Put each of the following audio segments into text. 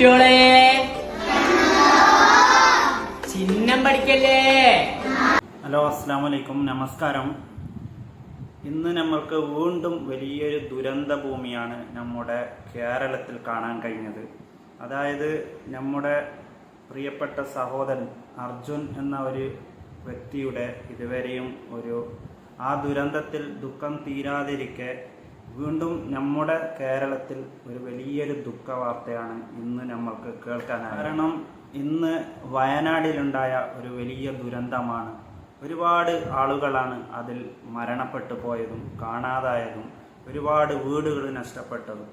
കുട്ടിയോളെ ചിഹ്നം പഠിക്കല്ലേ. ഹലോ, അസ്സലാമു അലൈക്കും, നമസ്കാരം. ഇന്ന് നമ്മൾക്ക് വീണ്ടും വലിയൊരു ദുരന്ത ഭൂമിയാണ് നമ്മുടെ കേരളത്തിൽ കാണാൻ കഴിഞ്ഞത്. അതായത് നമ്മുടെ പ്രിയപ്പെട്ട സഹോദരൻ അർജുൻ എന്ന ഒരു വ്യക്തിയുടെ ഇതുവരെയും ആ ദുരന്തത്തിൽ ദുഃഖം തീരാതിരിക്കെ വീണ്ടും നമ്മുടെ കേരളത്തിൽ ഒരു വലിയൊരു ദുഃഖവാർത്തയാണ് ഇന്ന് നമ്മൾക്ക് കേൾക്കാനായത്. കാരണം ഇന്ന് വയനാടിലുണ്ടായ ഒരു വലിയ ദുരന്തമാണ്. ഒരുപാട് ആളുകളാണ് അതിൽ മരണപ്പെട്ടു പോയതും കാണാതായതും ഒരുപാട് വീടുകൾ നഷ്ടപ്പെട്ടതും.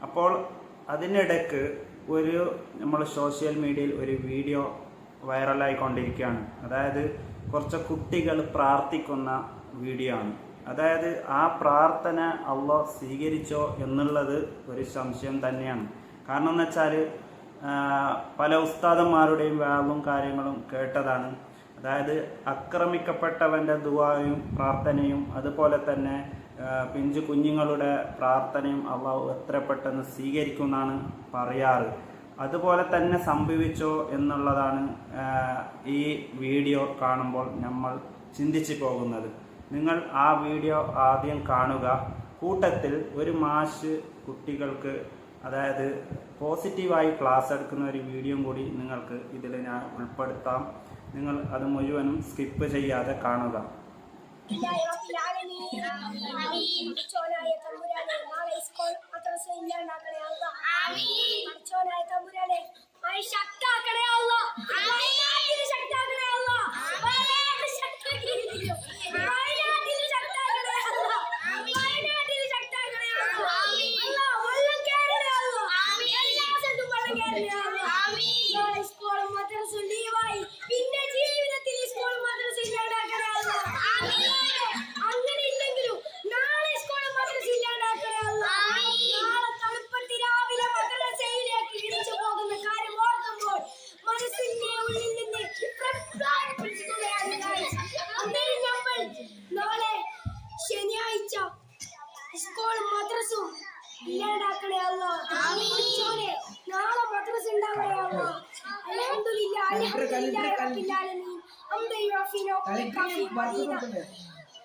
അപ്പോൾ അതിനിടയ്ക്ക് നമ്മൾ സോഷ്യൽ മീഡിയയിൽ ഒരു വീഡിയോ വൈറലായിക്കൊണ്ടിരിക്കുകയാണ്. അതായത് കുറച്ച് കുട്ടികൾ പ്രാർത്ഥിക്കുന്ന വീഡിയോ ആണ്. അതായത് ആ പ്രാർത്ഥന അള്ളാഹ് സ്വീകരിച്ചോ എന്നുള്ളത് ഒരു സംശയം തന്നെയാണ്. കാരണം എന്ന് വെച്ചാൽ പല ഉസ്താദന്മാരുടെയും വാവും കാര്യങ്ങളും കേട്ടതാണ്. അതായത് ആക്രമിക്കപ്പെട്ടവൻ്റെ ദുആയും പ്രാർത്ഥനയും അതുപോലെ തന്നെ പിഞ്ചു കുഞ്ഞുങ്ങളുടെ പ്രാർത്ഥനയും അള്ളാഹു എത്ര പെട്ടെന്ന് സ്വീകരിക്കുമെന്നാണ് പറയാറ്. അതുപോലെ തന്നെ സംഭവിച്ചോ എന്നുള്ളതാണ് ഈ വീഡിയോ കാണുമ്പോൾ നമ്മൾ ചിന്തിച്ചു പോകുന്നത്. നിങ്ങൾ ആ വീഡിയോ ആദ്യം കാണുക. കൂട്ടത്തിൽ ഒരു മാഷ് കുട്ടികൾക്ക് അതായത് പോസിറ്റീവായി ക്ലാസ് എടുക്കുന്ന ഒരു വീഡിയോ കൂടി നിങ്ങൾക്ക് ഇതിൽ ഞാൻ ഉൾപ്പെടുത്താം. നിങ്ങൾ അത് മുഴുവനും സ്കിപ്പ് ചെയ്യാതെ കാണുക.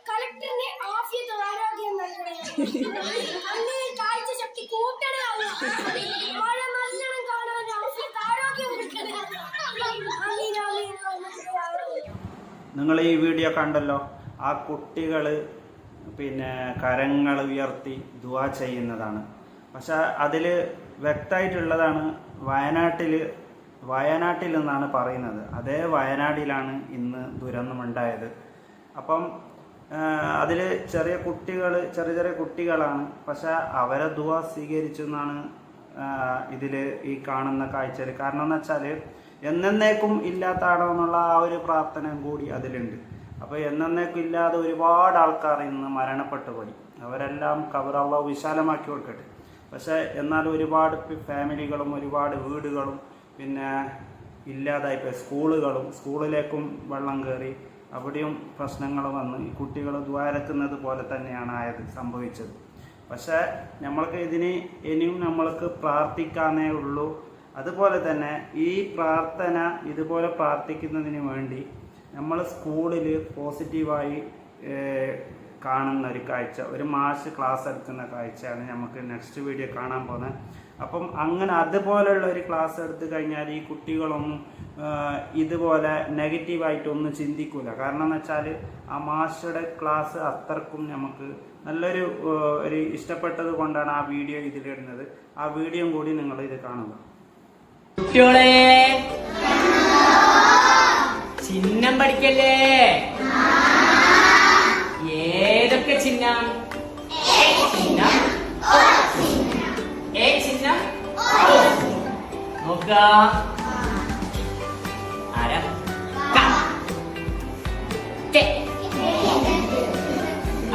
കളക്ടറിന്റെ ആഫിയത്ത് ആരോഗ്യം നൽകണേ. അങ്ങനെ കാഴ്ച ശക്തി കൂട്ടണേ. മഴ നല്ലോണം കാണാൻ ആഫിയത്ത് ആരോഗ്യം കൊടുക്കണേ. നിങ്ങൾ ഈ വീഡിയോ കണ്ടല്ലോ. ആ കുട്ടികൾ കരങ്ങൾ ഉയർത്തി ദുആ ചെയ്യുന്നതാണ്. പക്ഷെ അതിൽ വ്യക്തമായിട്ടുള്ളതാണ് വയനാട്ടിൽ നിന്നാണ് പറയുന്നത്. അതേ വയനാടിലാണ് ഇന്ന് ദുരന്തമുണ്ടായത്. അപ്പം അതിൽ ചെറിയ കുട്ടികളാണ്. പക്ഷെ അവരെ ദുആ സ്വീകരിച്ചു എന്നാണ് ഇതിൽ ഈ കാണുന്ന കാഴ്ചയിൽ. കാരണം എന്ന് വെച്ചാൽ എന്നേക്കും ഇല്ലാത്താടോ എന്നുള്ള ആ ഒരു പ്രാർത്ഥന കൂടി അതിലുണ്ട്. അപ്പോൾ എന്നേക്കും ഇല്ലാതെ ഒരുപാട് ആൾക്കാർ ഇന്ന് മരണപ്പെട്ടു പോയി. അവരെല്ലാം ഖബർ അല്ലാഹു വിശാലമാക്കി കൊടുക്കട്ടെ. പക്ഷേ എന്നാൽ ഒരുപാട് ഫാമിലികളും ഒരുപാട് വീടുകളും ഇല്ലാതായിപ്പോയി. സ്കൂളിലേക്കും വെള്ളം കയറി അവിടെയും പ്രശ്നങ്ങൾ വന്ന് ഈ കുട്ടികൾ ദ്വാരക്കുന്നത് പോലെ തന്നെയാണ് സംഭവിച്ചത്. പക്ഷേ നമ്മൾക്ക് ഇനിയും നമ്മൾക്ക് പ്രാർത്ഥിക്കാനേ ഉള്ളൂ. അതുപോലെ തന്നെ ഈ പ്രാർത്ഥന ഇതുപോലെ പ്രാർത്ഥിക്കുന്നതിന് വേണ്ടി നമ്മൾ സ്കൂളിൽ പോസിറ്റീവായി കാണുന്ന ഒരു കാഴ്ച, ഒരു മാഷ് ക്ലാസ് എടുക്കുന്ന കാഴ്ചയാണ് നമുക്ക് നെക്സ്റ്റ് വീഡിയോ കാണാൻ പോകുന്നത്. അപ്പം അങ്ങനെ അതുപോലെയുള്ള ഒരു ക്ലാസ് എടുത്തു കഴിഞ്ഞാൽ ഈ കുട്ടികളൊന്നും ഇതുപോലെ നെഗറ്റീവായിട്ടൊന്നും ചിന്തിക്കില്ല. കാരണം എന്ന് വെച്ചാൽ ആ മാഷയുടെ ക്ലാസ് അത്രക്കും നമുക്ക് നല്ലൊരു ഇഷ്ടപ്പെട്ടത് കൊണ്ടാണ് ആ വീഡിയോ ഇതിലിടുന്നത്. ആ വീഡിയോ കൂടി നിങ്ങൾ ഇത് കാണുക. കുട്ടിയോളെ ചിഹ്നം പഠിക്കല്ലേ. ഏതൊക്കെ ചിഹ്നം? ചിഹ്നം ചിഹ്നം നോക്ക. ആരാ?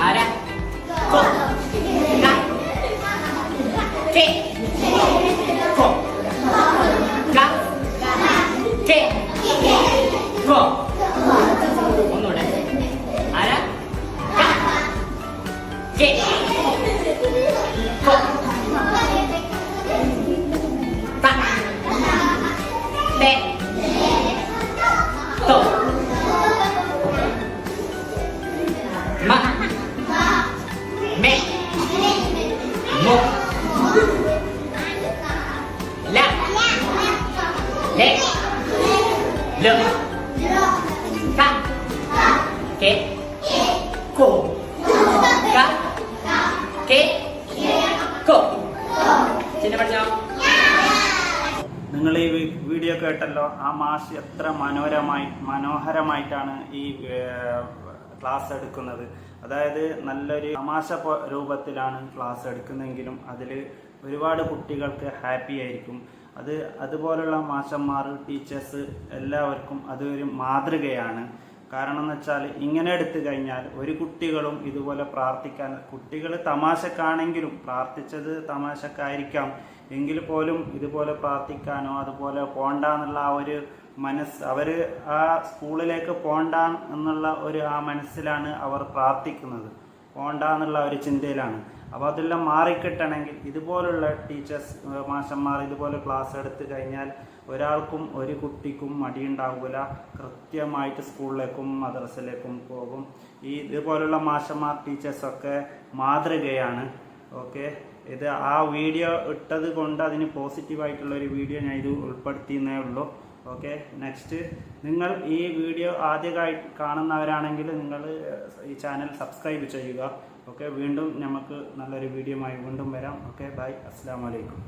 ആരാ? ഒന്നൂടെ. ആരാ? മോ ല ലെ ല ക കെ കോ ക കെ കോ ചിഹ്നം പഠിച്ചോ? നിങ്ങൾ ഈ വീഡിയോ കേട്ടല്ലോ. ആ മാഷ് എത്ര മനോഹരമായിട്ടാണ് ഈ ക്ലാസ് എടുക്കുന്നത്. അതായത് നല്ലൊരു തമാശ രൂപത്തിലാണ് ക്ലാസ് എടുക്കുന്നതെങ്കിലും അതിൽ ഒരുപാട് കുട്ടികൾക്ക് ഹാപ്പി ആയിരിക്കും. അതുപോലുള്ള മാഷന്മാർ, ടീച്ചേഴ്സ് എല്ലാവർക്കും അതൊരു മാതൃകയാണ്. കാരണം എന്ന് വെച്ചാൽ ഇങ്ങനെ എടുത്തു കഴിഞ്ഞാൽ ഒരു കുട്ടികളും ഇതുപോലെ പ്രാർത്ഥിക്കാൻ, കുട്ടികൾ തമാശക്കാണെങ്കിലും പ്രാർത്ഥിച്ചത് തമാശക്കായിരിക്കാം എങ്കിൽ പോലും ഇതുപോലെ പ്രാർത്ഥിക്കാനോ അതുപോലെ പോണ്ടെന്നുള്ള ആ ഒരു മനസ്സ്, അവർ ആ സ്കൂളിലേക്ക് പോണ്ട എന്നുള്ള ആ മനസ്സിലാണ് അവർ പ്രാർത്ഥിക്കുന്നത്, പോണ്ടെന്നുള്ള ഒരു ചിന്തയിലാണ്. അപ്പോൾ അതെല്ലാം മാറിക്കിട്ടണമെങ്കിൽ ഇതുപോലുള്ള ടീച്ചേഴ്സ്, മാഷന്മാർ ഇതുപോലെ ക്ലാസ് എടുത്തു കഴിഞ്ഞാൽ ഒരാൾക്കും ഒരു കുട്ടിക്കും മടിയുണ്ടാവില്ല. കൃത്യമായിട്ട് സ്കൂളിലേക്കും മദ്രസയിലേക്കും പോകും. ഇതുപോലുള്ള മാഷന്മാർ, ടീച്ചേഴ്സൊക്കെ മാതൃകയാണ്. ഓക്കെ, ഇത് ആ വീഡിയോ ഇട്ടത് കൊണ്ട് അതിന് പോസിറ്റീവായിട്ടുള്ളൊരു വീഡിയോ ഞാൻ ഇത് ഉൾപ്പെടുത്തിയെന്നേ ഉള്ളൂ. ഓക്കെ, നെക്സ്റ്റ് നിങ്ങൾ ഈ വീഡിയോ ആദ്യമായി കാണുന്നവരാണെങ്കിൽ നിങ്ങൾ ഈ ചാനൽ സബ്സ്ക്രൈബ് ചെയ്യുക. ഓക്കെ, വീണ്ടും നമുക്ക് നല്ലൊരു വീഡിയോയുമായി വീണ്ടും വരാം. ഓക്കെ, ബൈ, അസ്സലാമു അലൈക്കും.